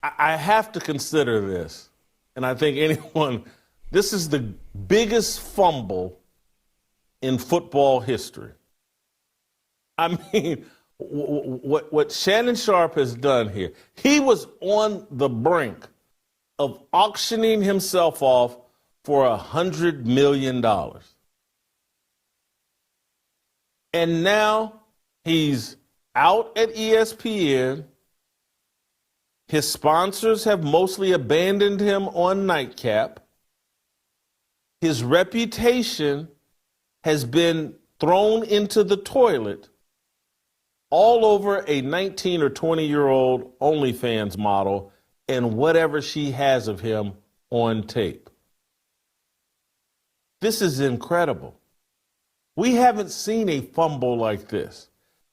I have to consider this, and I think this is the biggest fumble in football history. I mean, what Shannon Sharpe has done here, he was on the brink of auctioning himself off for $100 million. And now he's out at ESPN. His sponsors have mostly abandoned him on Nightcap. His reputation has been thrown into the toilet all over a 19 or 20-year-old OnlyFans model and whatever she has of him on tape. This is incredible. We haven't seen a fumble like this.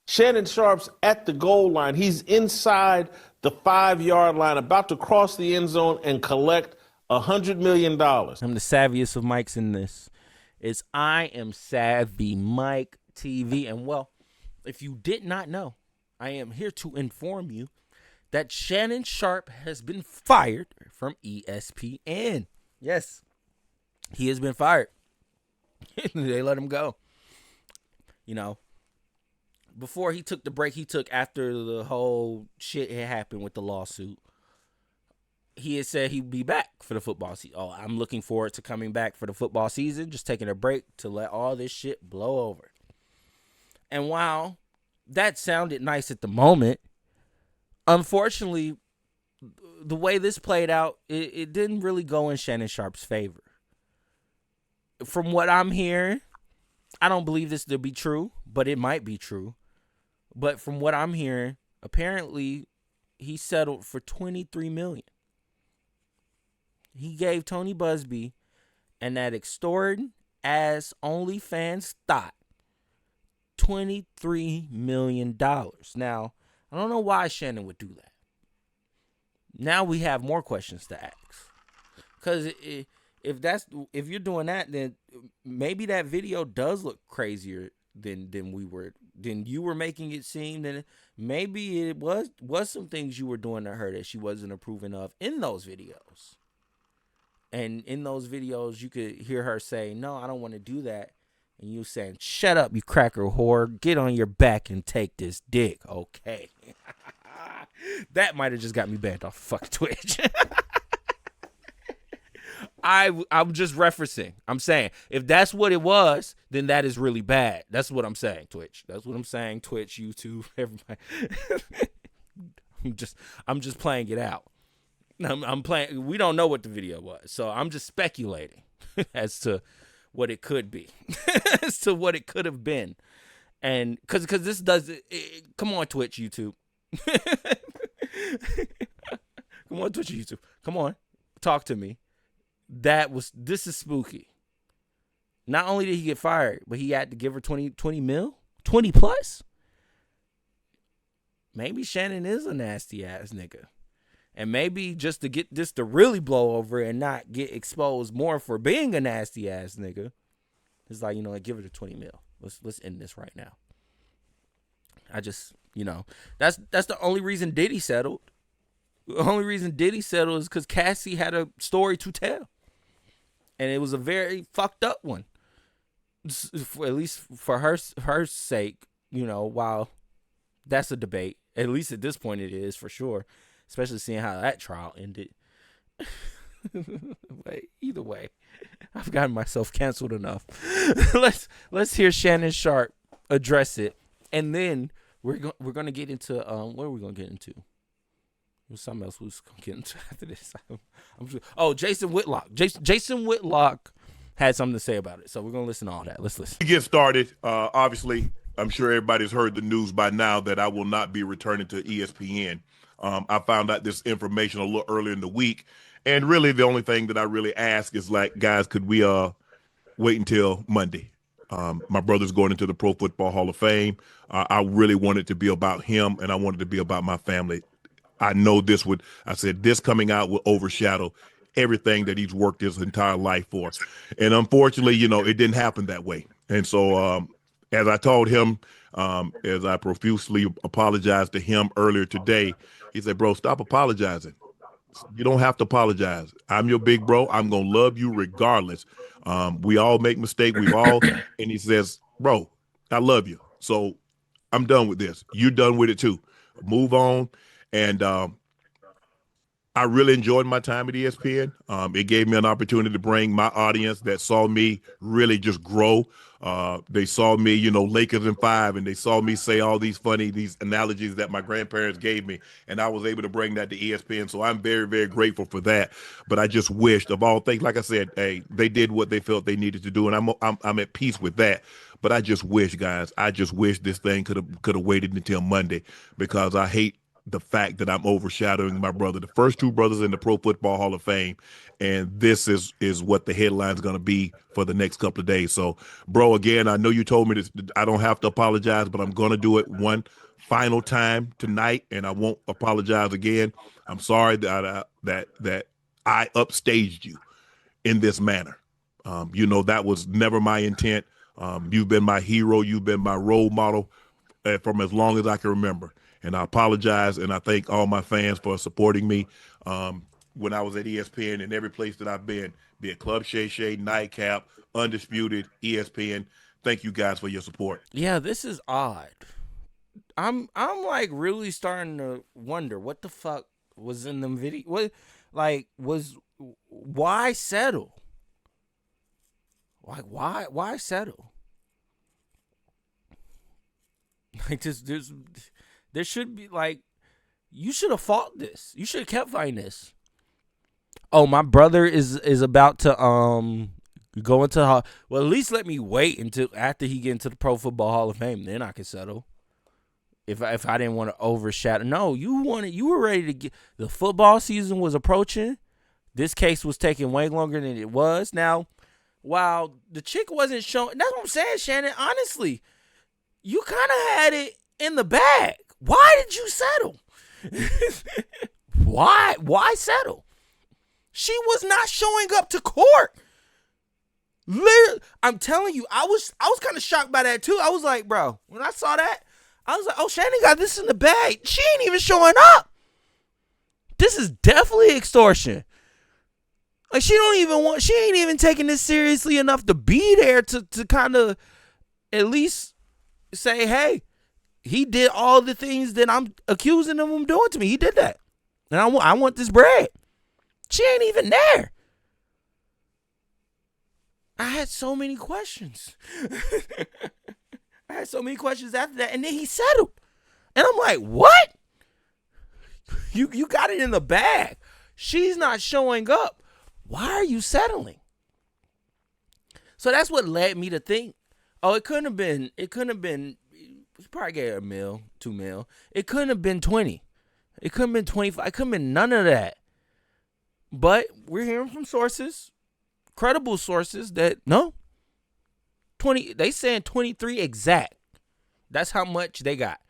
Shannon Sharpe's at the goal line. He's inside the 5-yard line, about to cross the end zone and collect $100 million. I'm the savviest of mics in this. I am Savvy Mike TV. And well, if you did not know, I am here to inform you that Shannon Sharpe has been fired from ESPN. Yes, he has been fired. They let him go. You know, before he took the break he took after the whole shit had happened with the lawsuit, he had said he'd be back for the football season. Oh, I'm looking forward to coming back for the football season, just taking a break to let all this shit blow over. And while that sounded nice at the moment, unfortunately, the way this played out, it didn't really go in Shannon Sharpe's favor. From what I'm hearing, I don't believe this to be true, but it might be true. But from what I'm hearing, apparently he settled for $23 million. He gave Tony Busby and that extorting ass OnlyFans thought $23 million. Now, I don't know why Shannon would do that. Now we have more questions to ask. Because if you're doing that, then maybe that video does look crazier than you were making it seem. Then maybe it was some things you were doing to her that she wasn't approving of in those videos. And in those videos, you could hear her say, "No, I don't want to do that." And you saying, "Shut up, you cracker whore. Get on your back and take this dick." Okay. That might have just got me banned off fucking Twitch. I'm just referencing. I'm saying, if that's what it was, then that is really bad. That's what I'm saying, Twitch. That's what I'm saying, Twitch, YouTube, everybody. I'm just playing it out. I'm playing. We don't know what the video was, so I'm just speculating as to what it could be, as to what it could have been, and because this does it. Come on, Twitch, YouTube. Come on, Twitch, YouTube. Come on, talk to me. This is spooky. Not only did he get fired, but he had to give her 20 mil, 20 plus. Maybe Shannon is a nasty ass nigga. And maybe just to get this to really blow over and not get exposed more for being a nasty ass nigga, it's like, give her the 20 mil. Let's end this right now. I just, that's the only reason Diddy settled. The only reason Diddy settled is because Cassie had a story to tell. And it was a very fucked up one. At least for her sake, while that's a debate. At least at this point it is, for sure. Especially seeing how that trial ended. Either way, I've gotten myself canceled enough. Let's hear Shannon Sharpe address it. And then we're gonna get into what are we gonna get into? There's something else we was gonna get into after this. Jason Whitlock. Jason Whitlock had something to say about it, so we're gonna listen to all that. Let's listen. To get started, obviously, I'm sure everybody's heard the news by now that I will not be returning to ESPN. I found out this information a little earlier in the week, and really the only thing that I really ask is, like, guys, could we wait until Monday? My brother's going into the Pro Football Hall of Fame. I really wanted to be about him, and I wanted to be about my family. I know this coming out will overshadow everything that he's worked his entire life for. And unfortunately, it didn't happen that way. And so as I told him, as I profusely apologized to him earlier today, he said, "Bro, stop apologizing. You don't have to apologize. I'm your big bro. I'm gonna love you regardless. We all make mistakes. We've all, and he says, bro, I love you. So I'm done with this. You're done with it too. Move on. And I really enjoyed my time at ESPN. It gave me an opportunity to bring my audience that saw me really just grow. They saw me, Lakers in 5, and they saw me say all these analogies that my grandparents gave me, and I was able to bring that to ESPN. So I'm very, very grateful for that. But I just wished, of all things, like I said, hey, they did what they felt they needed to do, and I'm at peace with that. But I just wish, guys, this thing could have waited until Monday, because I hate the fact that I'm overshadowing my brother, the first two brothers in the Pro Football Hall of Fame, and this is what the headline's going to be for the next couple of days. So, bro, again, I know you told me this, I don't have to apologize, but I'm going to do it one final time tonight, and I won't apologize again. I'm sorry that I upstaged you in this manner. That was never my intent. You've been my hero. You've been my role model from as long as I can remember. And I apologize, and I thank all my fans for supporting me when I was at ESPN and every place that I've been, be it Club Shay Shay, Nightcap, Undisputed, ESPN. Thank you guys for your support. Yeah, this is odd. I'm like really starting to wonder what the fuck was in them video. Why settle? Like why settle? Like there should be, like, you should have fought this. You should have kept fighting this. Oh, my brother is about to go into well, at least let me wait until after he get into the Pro Football Hall of Fame, then I can settle. If I didn't want to overshadow. No, you were ready to get, the football season was approaching. This case was taking way longer than it was. Now, while the chick wasn't showing, that's what I'm saying, Shannon, honestly, you kind of had it in the bag. Why did you settle? Why settle? She was not showing up to court. Literally, I'm telling you, I was kind of shocked by that too. I was like, bro, when I saw that, I was like, oh, Shannon got this in the bag. She ain't even showing up. This is definitely extortion. Like, she ain't even taking this seriously enough to be there to kind of at least say, hey, he did all the things that I'm accusing him of doing to me. He did that. And I want this bread. She ain't even there. I had so many questions. I had so many questions after that. And then he settled. And I'm like, what? You got it in the bag. She's not showing up. Why are you settling? So that's what led me to think, oh, it couldn't have been, he probably gave her $1 million, $2 million. It couldn't have been 20. It couldn't have been 25. It couldn't have been none of that. But we're hearing from sources, credible sources, that no, 20. They saying 23 exact. That's how much they got.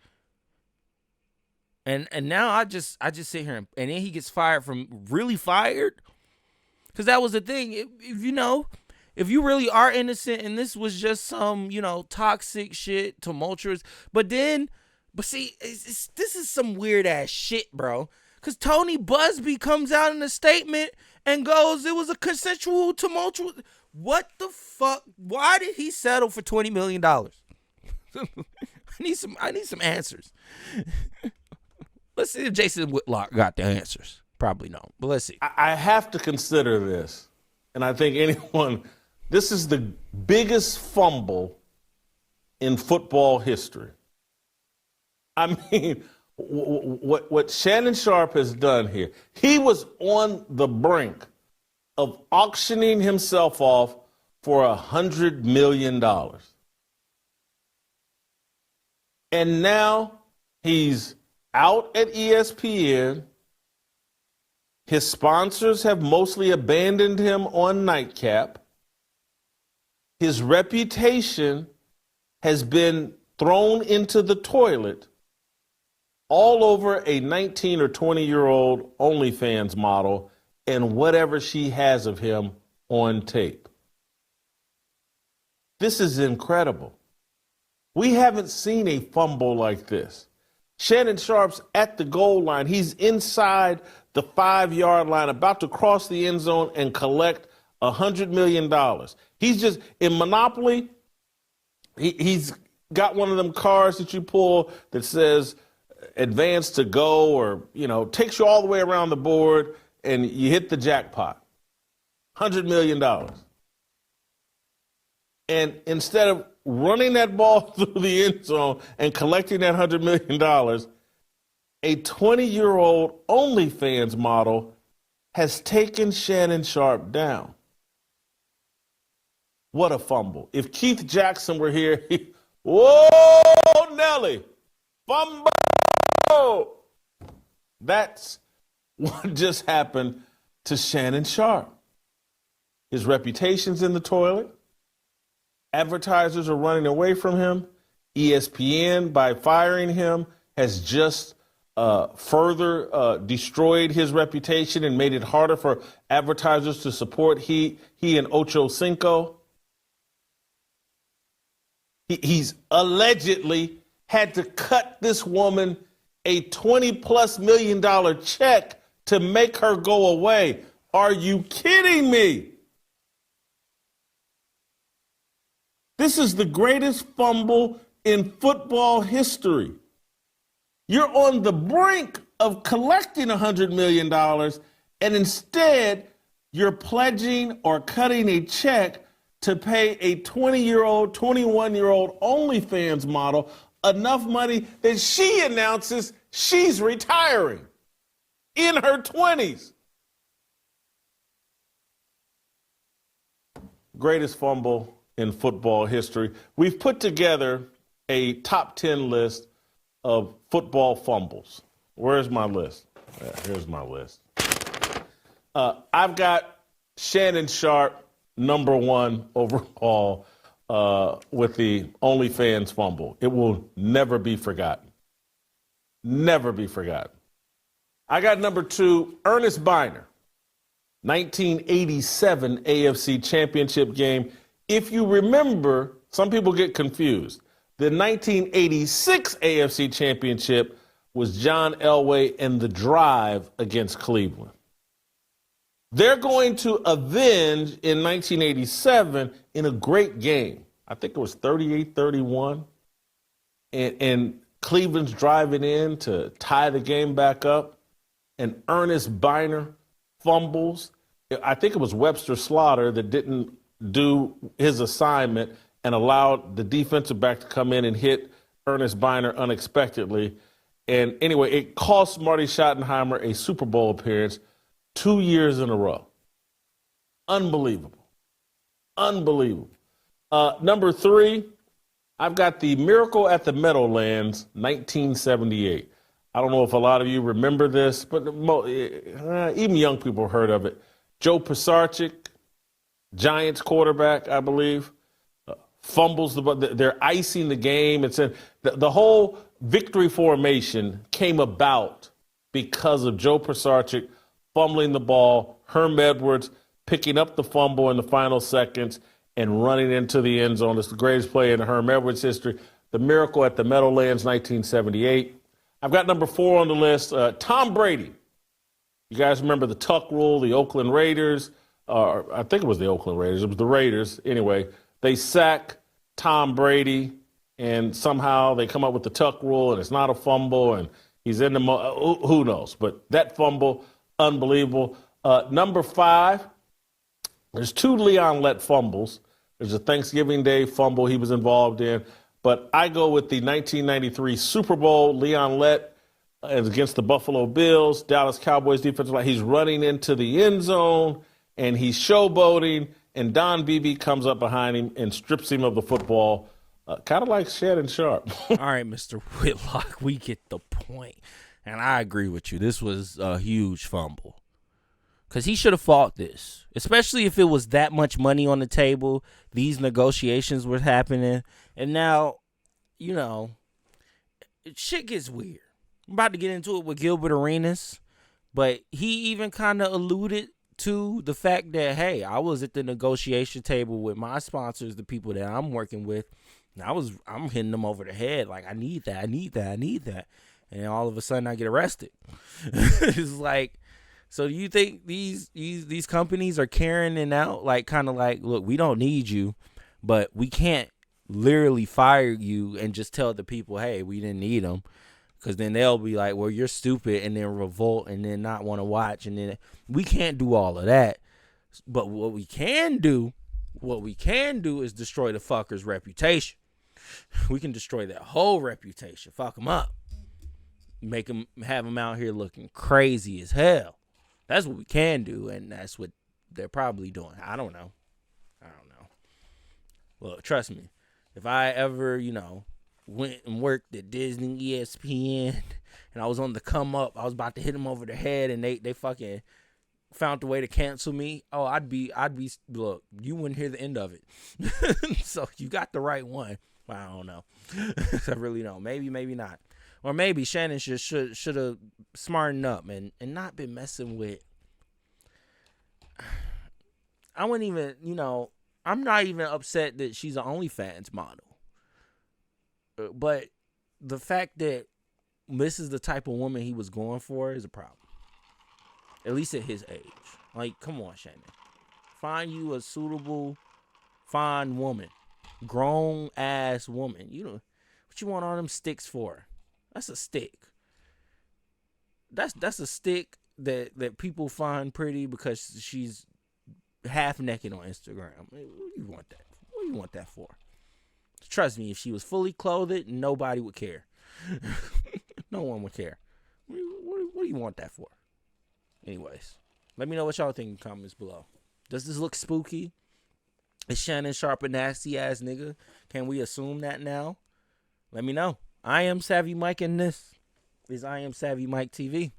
And now I just sit here and then he gets fired really fired, because that was the thing. If you really are innocent and this was just some, toxic shit, tumultuous, but see, this is some weird ass shit, bro. Because Tony Busby comes out in a statement and goes, it was a consensual, tumultuous. What the fuck? Why did he settle for $20 million? I need some answers. Let's see if Jason Whitlock got the answers. Probably no, but let's see. I have to consider this, and I think this is the biggest fumble in football history. I mean, what Shannon Sharpe has done here, he was on the brink of auctioning himself off for $100 million. And now he's out at ESPN. His sponsors have mostly abandoned him on Nightcap. His reputation has been thrown into the toilet all over a 19 or 20-year-old OnlyFans model and whatever she has of him on tape. This is incredible. We haven't seen a fumble like this. Shannon Sharpe's at the goal line. He's inside the 5-yard line, about to cross the end zone and collect $100 million. He's just, in Monopoly, he's got one of them cards that you pull that says advance to go, or, takes you all the way around the board and you hit the jackpot. $100 million. And instead of running that ball through the end zone and collecting that $100 million, a 20-year-old OnlyFans model has taken Shannon Sharpe down. What a fumble. If Keith Jackson were here, whoa, Nelly, fumble! That's what just happened to Shannon Sharpe. His reputation's in the toilet. Advertisers are running away from him. ESPN, by firing him, has just further destroyed his reputation and made it harder for advertisers to support he and Ocho Cinco. He's allegedly had to cut this woman a $20+ million check to make her go away. Are you kidding me? This is the greatest fumble in football history. You're on the brink of collecting $100 million, and instead you're pledging or cutting a check to pay a 20-year-old, 21-year-old OnlyFans model enough money that she announces she's retiring in her 20s. Greatest fumble in football history. We've put together a top 10 list of football fumbles. Where's my list? Here's my list. I've got Shannon Sharpe, number 1 overall, with the OnlyFans fumble. It will never be forgotten. Never be forgotten. I got number 2, Ernest Biner, 1987 AFC Championship game. If you remember, some people get confused. The 1986 AFC Championship was John Elway and the drive against Cleveland. They're going to avenge in 1987 in a great game. I think it was 38-31. And Cleveland's driving in to tie the game back up. And Ernest Biner fumbles. I think it was Webster Slaughter that didn't do his assignment and allowed the defensive back to come in and hit Ernest Biner unexpectedly. And anyway, it cost Marty Schottenheimer a Super Bowl appearance 2 years in a row. Unbelievable. Unbelievable. Number 3, I've got the Miracle at the Meadowlands, 1978. I don't know if a lot of you remember this, but even young people heard of it. Joe Pisarcik, Giants quarterback, I believe, fumbles the ball. They're icing the game. It's the whole victory formation came about because of Joe Pisarcik fumbling the ball, Herm Edwards picking up the fumble in the final seconds and running into the end zone. It's the greatest play in Herm Edwards history. The Miracle at the Meadowlands, 1978. I've got number 4 on the list, Tom Brady. You guys remember the Tuck rule, the Oakland Raiders, or I think it was the Oakland Raiders. It was the Raiders. Anyway, they sack Tom Brady, and somehow they come up with the Tuck rule, and it's not a fumble, and he's in the who knows? But that fumble, unbelievable. Number 5, there's 2 Leon Lett fumbles. There's a Thanksgiving Day fumble he was involved in. But I go with the 1993 Super Bowl. Leon Lett is against the Buffalo Bills, Dallas Cowboys defensive line. He's running into the end zone, and he's showboating, and Don Beebe comes up behind him and strips him of the football, kind of like Shannon Sharpe. All right, Mr. Whitlock, we get the point. And I agree with you. This was a huge fumble. Because he should have fought this, especially if it was that much money on the table. These negotiations were happening. And now, shit gets weird. I'm about to get into it with Gilbert Arenas. But he even kind of alluded to the fact that, hey, I was at the negotiation table with my sponsors, the people that I'm working with. And I'm hitting them over the head like, I need that. and all of a sudden I get arrested. It's like, so do you think these companies are carrying it out, like kind of like, look, we don't need you, but we can't literally fire you and just tell the people, hey, we didn't need them, because then they'll be like, well, you're stupid, and then revolt and then not want to watch, and then we can't do all of that. But what we can do is destroy the fucker's reputation. We can destroy their whole reputation. Fuck them up. Have them out here looking crazy as hell. That's what we can do, and that's what they're probably doing. I don't know. Look, trust me. If I ever, went and worked at Disney, ESPN, and I was on the come up, I was about to hit them over the head, and they fucking found a way to cancel me. Oh, I'd be. Look, you wouldn't hear the end of it. So you got the right one. I don't know. I really don't. Maybe not. Or maybe Shannon should have smartened up and not been messing with. I wouldn't even, I'm not even upset that she's an OnlyFans model. But the fact that this is the type of woman he was going for is a problem. At least at his age. Like, come on, Shannon. Find you a suitable, fine woman. Grown ass woman. What you want all them sticks for? That's a stick. That's a stick that people find pretty because she's half naked on Instagram. What do you want that? What do you want that for? Trust me, if she was fully clothed, nobody would care. No one would care. What do you want that for? Anyways, let me know what y'all think in the comments below. Does this look spooky? Is Shannon Sharpe a nasty ass nigga? Can we assume that now? Let me know. I am Savvy Mike, and this is I Am Savvy Mike TV.